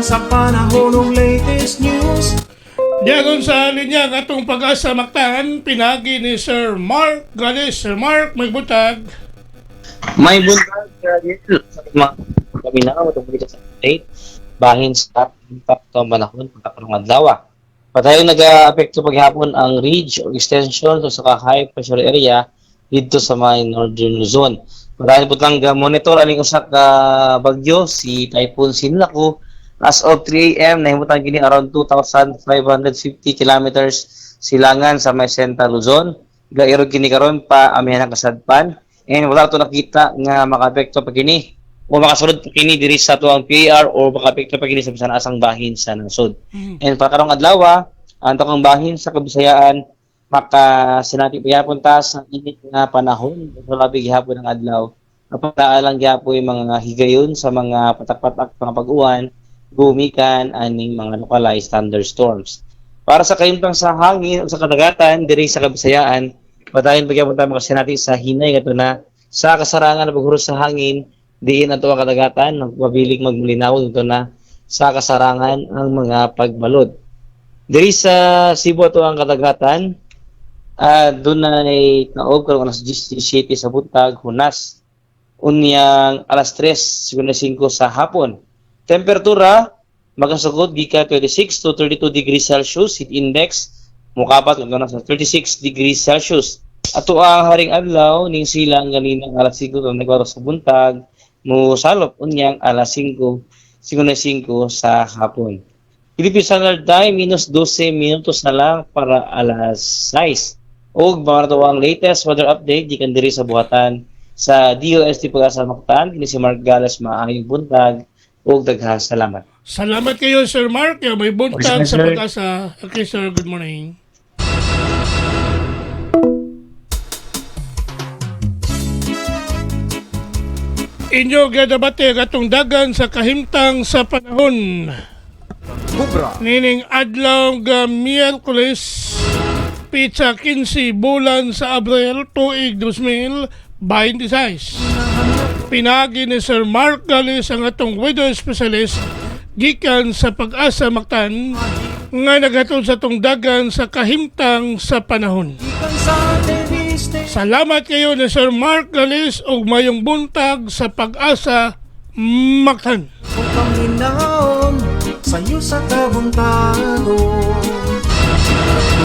Gikan sa panahon ng latest news. Diyagon sa linya atong pag-asa maktaan, pinagi ni Sir Mark Galis. Sir Mark, may butag. May buntag sa mga kami na itong sa state bahin sa impacto manahon pagkakarong adlaw. Patayong nag-apekto paghapon ang ridge o extension sa high pressure area dito sa may northern Luzon. Patayong putang monitor aning usa ka bagyo si Typhoon Sinlaku. As of 3 a.m. nahimutang kini around 2,550 kilometers silangan sa may Central Luzon. Gairog kini karon pa amihan ang kasadpan. And wala ito nakita nga maka-apekto pa kini o makasulod pa kini diri sa tuang PAR o maka-apekto pa kini sa bisan asang bahin sa nasod. And pagkarong adlaw, ang tukang bahin sa Kabisayaan makasinati pagihapon ta sa init nga panahon sa labi gihapon ng adlaw. Napataalang gihapon yung mga higayon sa mga patak-patak mga pag-uwan gumikan aning mga localized thunderstorms. Para sa kayuntang sa hangin o sa kadagatan diri sa Kabisayaan, padayon pagyapon ta makasinati sa hinay ngadto na sa kasarangan na paghuros sa hangin diin ato ang kadagatan nagpabilig magmulinaw dito na sa kasarangan ang mga pagbalod. Diri sa Cebu ato ang kadagatan doon ay naog karon alas 17 sa buntag hunas unyang alas 3:55 sa hapon. Temperatura magasugod gikan 26 to 32 degrees Celsius, heat index mukapat ug sa 36 degrees Celsius. Ato ang haring adlaw ning silang ganinang alas 5 ng nagwaros sa buntag mo salop unyang alas 5:55 sa hapon. Philippine Standard Time -12 minutos na lang para alas 6. Og mga ang latest weather update gikan diri sa buhatan sa DOST Pag-asa Mactan kini si Mark Galas maayong buntag ug daghang salamat. Salamat kayo, Sir Mark. May buntag sa pag-asa. Okay, sir. Good morning. Inyo gadabate katong dagan sa kahimtang sa panahon. Nining adlaw nga Miyerkules, pizza 15 bulan sa Abril tuig 2026. Pinagi ni Sir Mark Galis ang atong weather specialist gikan sa Pag-asa Mactan nga naghatod sa atong dagan sa kahimtang sa panahon. Gikan sa televisyon. Salamat kayo ni Sir Mark Galis ug mayong buntag sa Pag-asa Mactan. Upang ginaon sa'yo sa kabuntagon.